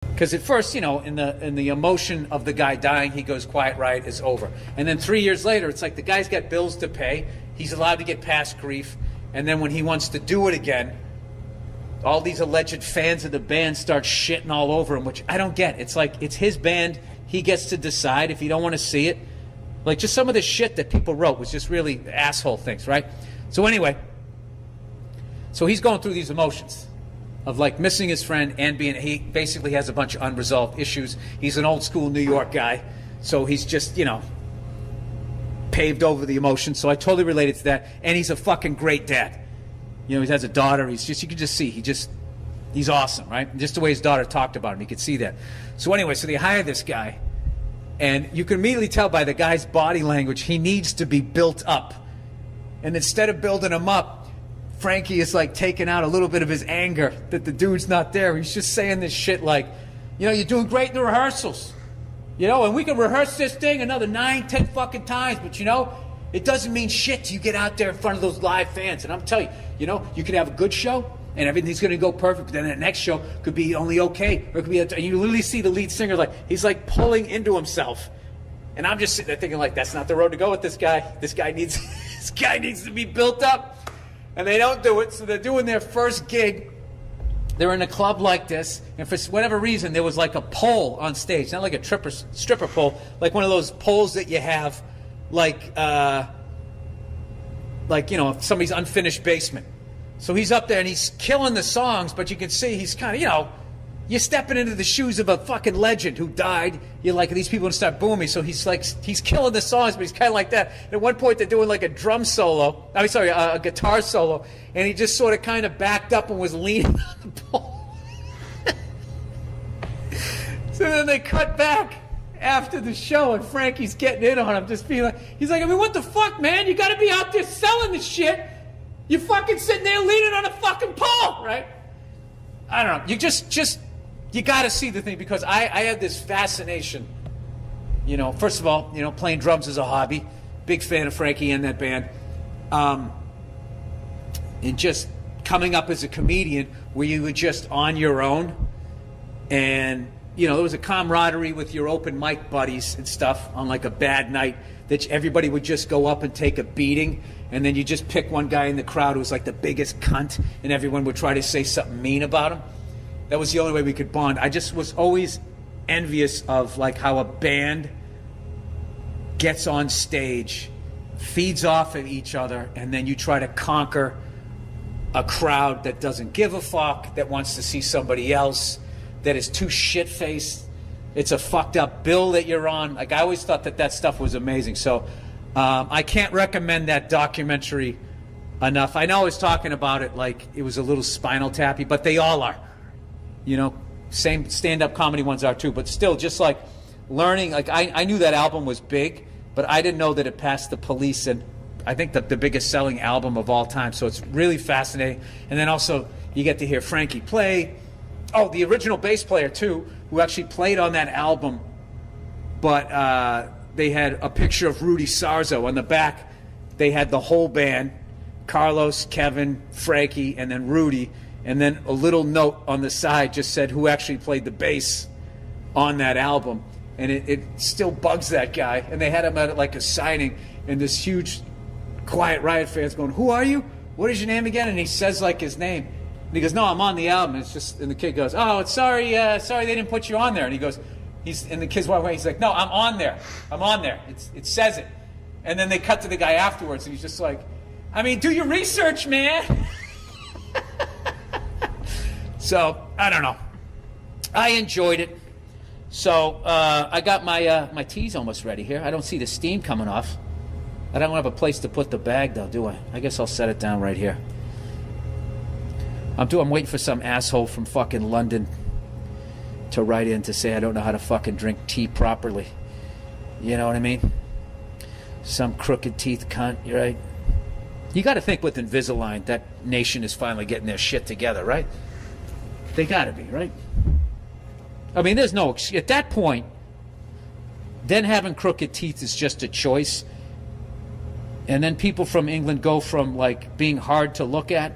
Because at first, you know, in the emotion of the guy dying, he goes, Quiet Riot is over. And then 3 years later, it's like the guy's got bills to pay. He's allowed to get past grief. And then when he wants to do it again, all these alleged fans of the band start shitting all over him, which I don't get. It's like, it's his band. He gets to decide if you don't want to see it. Like, just some of the shit that people wrote was just really asshole things, right? So anyway, so he's going through these emotions of like missing his friend and he basically has a bunch of unresolved issues. He's an old school New York guy, so he's just, you know, paved over the emotions. So I totally related to that. And he's a fucking great dad. You know, he has a daughter. He's just, you can just see, he's awesome, right? Just the way his daughter talked about him, you could see that. So anyway, so they hire this guy, and you can immediately tell by the guy's body language, he needs to be built up. And instead of building him up, Frankie is like taking out a little bit of his anger that the dude's not there. He's just saying this shit like, you know, you're doing great in the rehearsals. You know, and we can rehearse this thing another 9, 10 fucking times, but you know, it doesn't mean shit till you get out there in front of those live fans. And I'm telling you, you know, you could have a good show and everything's going to go perfect, but then the next show could be only okay. Or it could be, and you literally see the lead singer like, he's like pulling into himself. And I'm just sitting there thinking like, that's not the road to go with this guy. This guy needs to be built up. And they don't do it, so they're doing their first gig. They're in a club like this, and for whatever reason, there was like a pole on stage. Not like a stripper pole, like one of those poles that you have, like you know, somebody's unfinished basement. So he's up there, and he's killing the songs, but you can see he's kind of, you know, you're stepping into the shoes of a fucking legend who died. You're like, these people are going to start booming. So he's like, he's killing the songs, but he's kind of like that. And at one point, they're doing like a drum solo. I mean, sorry, a guitar solo. And he just sort of kind of backed up and was leaning on the pole. So then they cut back after the show, and Frankie's getting in on him, just being like, he's like, I mean, what the fuck, man? You got to be out there selling the shit. You're fucking sitting there leaning on a fucking pole, right? I don't know. You just you got to see the thing, because I have this fascination. You know, first of all, you know, playing drums is a hobby. Big fan of Frankie and that band. And just coming up as a comedian where you were just on your own. And, you know, there was a camaraderie with your open mic buddies and stuff on like a bad night that everybody would just go up and take a beating. And then you just pick one guy in the crowd who was like the biggest cunt, and everyone would try to say something mean about him. That was the only way we could bond. I just was always envious of like how a band gets on stage, feeds off of each other, and then you try to conquer a crowd that doesn't give a fuck, that wants to see somebody else, that is too shit-faced. It's a fucked up bill that you're on. Like, I always thought that stuff was amazing. So I can't recommend that documentary enough. I know I was talking about it like it was a little Spinal Tappy, but they all are. You know, same stand-up comedy ones are too, but still, just like learning, like I knew that album was big, but I didn't know that it passed The Police, and I think the biggest selling album of all time. So it's really fascinating. And then also you get to hear Frankie play. Oh, the original bass player too, who actually played on that album, but they had a picture of Rudy Sarzo on the back. They had the whole band, Carlos, Kevin, Frankie, and then Rudy. And then a little note on the side just said who actually played the bass on that album. And it still bugs that guy. And they had him at like a signing, and this huge Quiet Riot fans going, who are you? What is your name again? And he says like his name. And he goes, no, I'm on the album. It's just, and the kid goes, oh, it's sorry they didn't put you on there. And he goes, and the kid's walking away. He's like, no, I'm on there. I'm on there. It says it. And then they cut to the guy afterwards, and he's just like, I mean, do your research, man. So, I don't know. I enjoyed it. So, I got my tea's almost ready here. I don't see the steam coming off. I don't have a place to put the bag, though, do I? I guess I'll set it down right here. I'm waiting for some asshole from fucking London to write in to say I don't know how to fucking drink tea properly. You know what I mean? Some crooked teeth cunt, you're right? You got to think with Invisalign, that nation is finally getting their shit together, right? They got to be, right? I mean, there's no... At that point, then having crooked teeth is just a choice. And then people from England go from, like, being hard to look at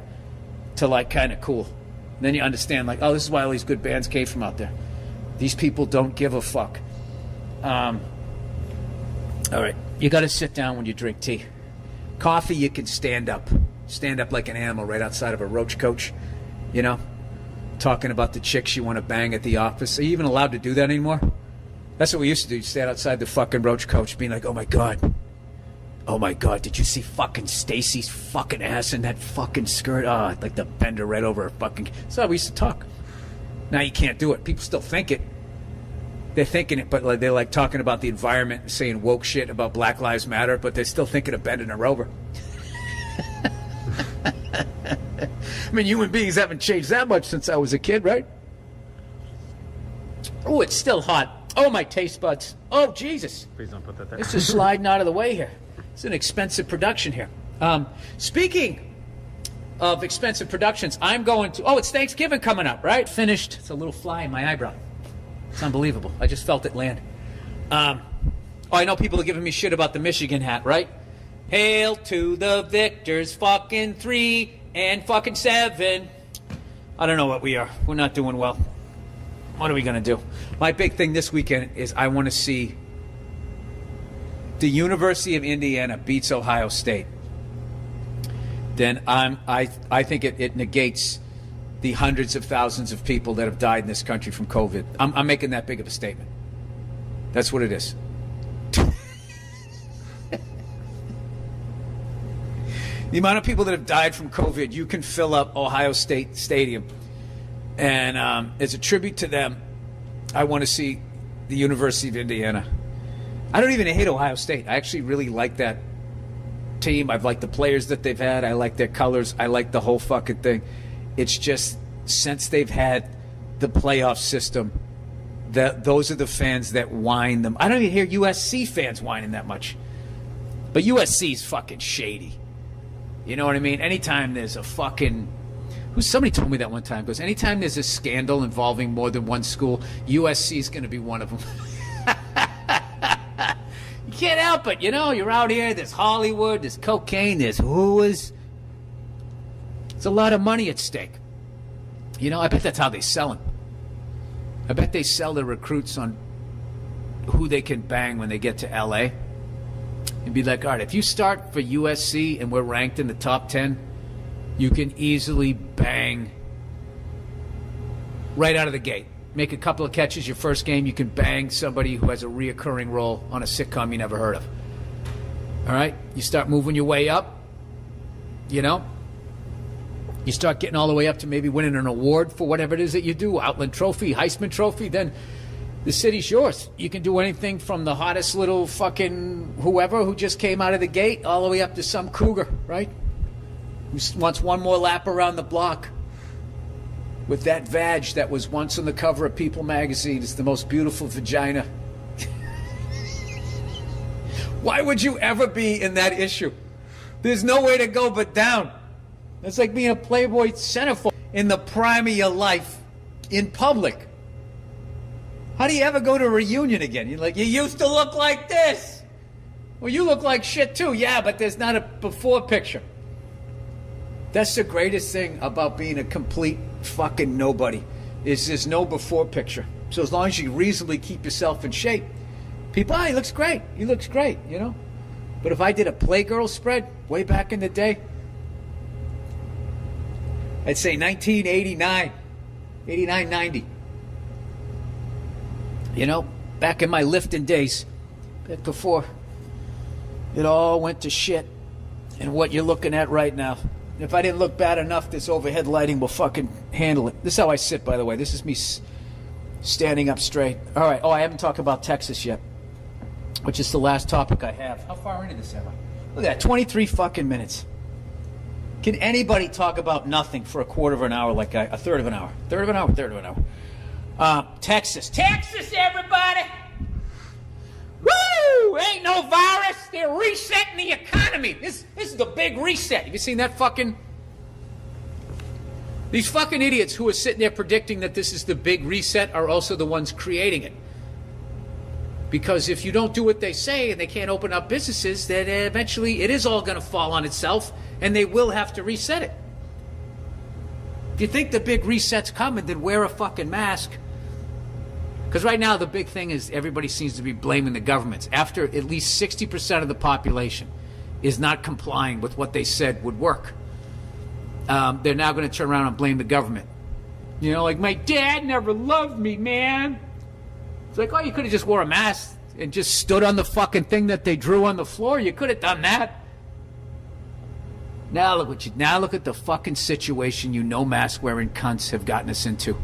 to, like, kind of cool. And then you understand, like, oh, this is why all these good bands came from out there. These people don't give a fuck. All right, you got to sit down when you drink tea. Coffee, you can stand up. Stand up like an animal right outside of a roach coach, you know? Talking about the chicks you want to bang at the office. Are you even allowed to do that anymore? That's what we used to do. Stand outside the fucking roach coach being like, oh my God, did you see fucking Stacy's fucking ass in that fucking skirt? Oh, I'd like to bend her right over her fucking... That's how we used to talk. Now you can't do it. People still think it. They're thinking it, but they're like talking about the environment and saying woke shit about Black Lives Matter, but they're still thinking of bending her over. I mean, human beings haven't changed that much since I was a kid, right? Oh, it's still hot. Oh, my taste buds. Oh, Jesus. Please don't put that there. This is sliding out of the way here. It's an expensive production here. Speaking of expensive productions, I'm going to... Oh, it's Thanksgiving coming up, right? Finished. It's a little fly in my eyebrow. It's unbelievable. I just felt it land. Oh, I know people are giving me shit about the Michigan hat, right? Hail to the victors, fucking 3 and fucking 7. I don't know what we are. We're not doing well. What are we going to do? My big thing this weekend is I want to see the University of Indiana beats Ohio State. Then I think it negates the hundreds of thousands of people that have died in this country from COVID. I'm making that big of a statement. That's what it is. The amount of people that have died from COVID, you can fill up Ohio State Stadium. And as a tribute to them, I want to see the University of Indiana. I don't even hate Ohio State. I actually really like that team. I've liked the players that they've had. I like their colors. I like the whole fucking thing. It's just since they've had the playoff system, those are the fans that whine them. I don't even hear USC fans whining that much. But USC's fucking shady. You know what I mean? Anytime there's a fucking... Somebody told me that one time. Goes, anytime there's a scandal involving more than one school, USC is going to be one of them. You can't help it, you know? You're out here, there's Hollywood, there's cocaine, there's whoas. There's a lot of money at stake. You know, I bet that's how they sell them. I bet they sell their recruits on who they can bang when they get to L.A. And be like, all right, if you start for USC and we're ranked in the top 10, you can easily bang right out of the gate. Make a couple of catches your first game, you can bang somebody who has a reoccurring role on a sitcom you never heard of. All right? You start moving your way up, you know? You start getting all the way up to maybe winning an award for whatever it is that you do, Outland Trophy, Heisman Trophy, then the city's yours. You can do anything from the hottest little fucking whoever who just came out of the gate all the way up to some cougar, right? Who wants one more lap around the block with that vag that was once on the cover of People magazine. It's the most beautiful vagina. Why would you ever be in that issue? There's no way to go but down. It's like being a Playboy centerfold in the prime of your life in public. How do you ever go to a reunion again? You're like, you used to look like this. Well, you look like shit too. Yeah, but there's not a before picture. That's the greatest thing about being a complete fucking nobody, is there's no before picture. So as long as you reasonably keep yourself in shape, people, he looks great. He looks great, you know? But if I did a Playgirl spread way back in the day, I'd say 1989, 89, 90. You know, back in my lifting days, back before it all went to shit, and what you're looking at right now. If I didn't look bad enough, this overhead lighting will fucking handle it. This is how I sit, by the way. This is me standing up straight. All right. Oh, I haven't talked about Texas yet, which is the last topic I have. How far into this am I? Look at that, 23 fucking minutes. Can anybody talk about nothing for a quarter of an hour like a third of an hour? Third of an hour, third of an hour. Texas, everybody! Woo! Ain't no virus. They're resetting the economy. This is the big reset. Have you seen that fucking... These fucking idiots who are sitting there predicting that this is the big reset are also the ones creating it. Because if you don't do what they say and they can't open up businesses, then eventually it is all going to fall on itself and they will have to reset it. If you think the big reset's coming, then wear a fucking mask. Because right now the big thing is everybody seems to be blaming the governments. After at least 60% of the population is not complying with what they said would work, they're now going to turn around and blame the government. You know, like, my dad never loved me, man. It's like, oh, you could have just wore a mask and just stood on the fucking thing that they drew on the floor. You could have done that. Now look at the fucking situation you mask-wearing cunts have gotten us into.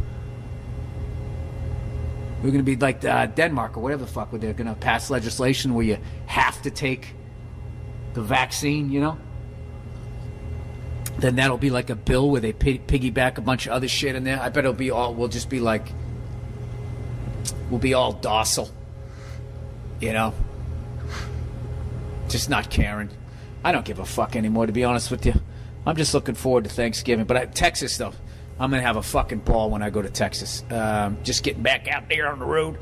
We're going to be like Denmark or whatever the fuck, where they're going to pass legislation where you have to take the vaccine, you know? Then that'll be like a bill where they piggyback a bunch of other shit in there. I bet we'll just be like, we'll be all docile, you know? Just not caring. I don't give a fuck anymore, to be honest with you. I'm just looking forward to Thanksgiving. But Texas, though, I'm going to have a fucking ball when I go to Texas. Just getting back out there on the road.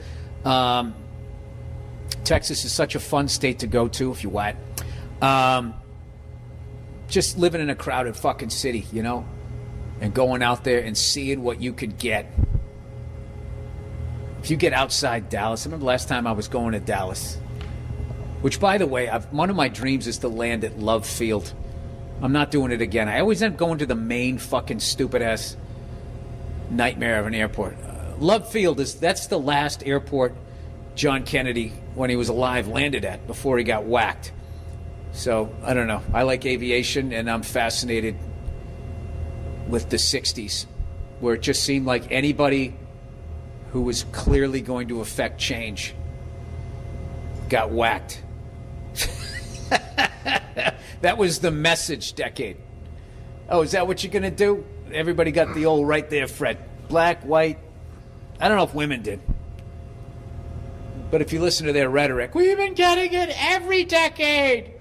Texas is such a fun state to go to if you want. Just living in a crowded fucking city, you know, and going out there and seeing what you could get. If you get outside Dallas, I remember last time I was going to Dallas, which, by the way, one of my dreams is to land at Love Field. I'm not doing it again. I always end up going to the main fucking stupid-ass nightmare of an airport. Love Field, that's the last airport John Kennedy, when he was alive, landed at before he got whacked. So, I don't know. I like aviation, and I'm fascinated with the 60s, where it just seemed like anybody who was clearly going to affect change got whacked. That was the message decade. Oh, is that what you're going to do? Everybody got the old right there, Fred. Black, white. I don't know if women did. But if you listen to their rhetoric, we've been getting it every decade.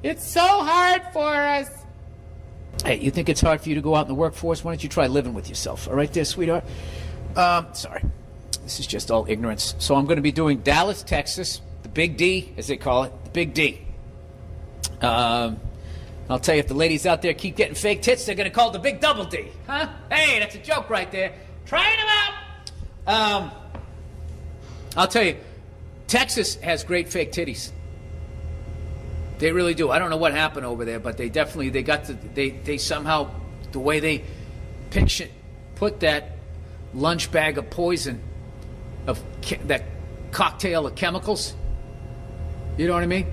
It's so hard for us. Hey, you think it's hard for you to go out in the workforce? Why don't you try living with yourself? All right there, sweetheart? Sorry. This is just all ignorance. So I'm going to be doing Dallas, Texas, the Big D, as they call it, the Big D. I'll tell you, if the ladies out there keep getting fake tits, they're going to call it the Big Double D. Huh? Hey, that's a joke right there. Trying them out. I'll tell you, Texas has great fake titties. They really do. I don't know what happened over there, but they definitely, they somehow, the way they put that lunch bag of poison, of that cocktail of chemicals, you know what I mean?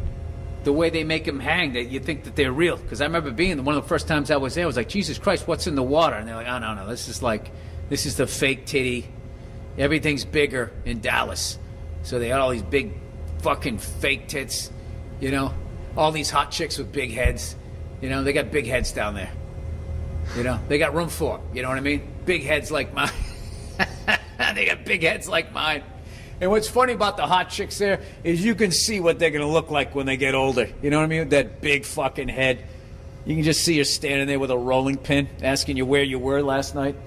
The way they make them hang, that you think that they're real. Because I remember being one of the first times I was there, I was like, Jesus Christ, what's in the water? And they're like, oh, no, this is the fake titty. Everything's bigger in Dallas. So they had all these big fucking fake tits, you know? All these hot chicks with big heads. You know, they got big heads down there. You know, they got room for them. You know what I mean? Big heads like mine. They got big heads like mine. And what's funny about the hot chicks there is you can see what they're going to look like when they get older. You know what I mean? With that big fucking head. You can just see her standing there with a rolling pin asking you where you were last night.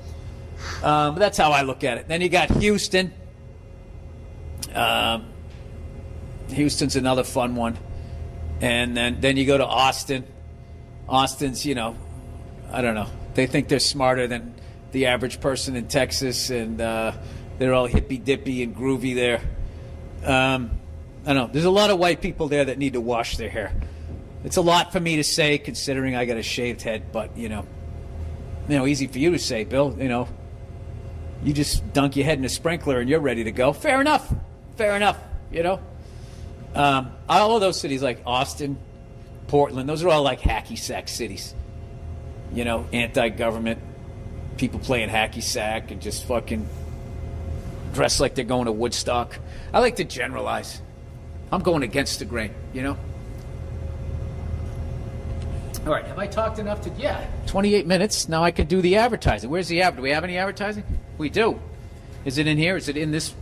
But that's how I look at it. Then you got Houston. Houston's another fun one. And then you go to Austin. Austin's, you know, I don't know. They think they're smarter than the average person in Texas, and they're all hippy-dippy and groovy there. I don't know. There's a lot of white people there that need to wash their hair. It's a lot for me to say, considering I got a shaved head, but, you know, easy for you to say, Bill. You know, you just dunk your head in a sprinkler and you're ready to go. Fair enough, you know. All of those cities like Austin, Portland, those are all like hacky sack cities. You know, anti-government, people playing hacky sack and just fucking dress like they're going to Woodstock. I like to generalize. I'm going against the grain, you know? All right, have I talked enough to... Yeah, 28 minutes. Now I can do the advertising. Where's the do we have any advertising? We do. Is it in here? Is it in this...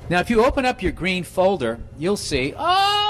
Now, if you open up your green folder, you'll see... Oh!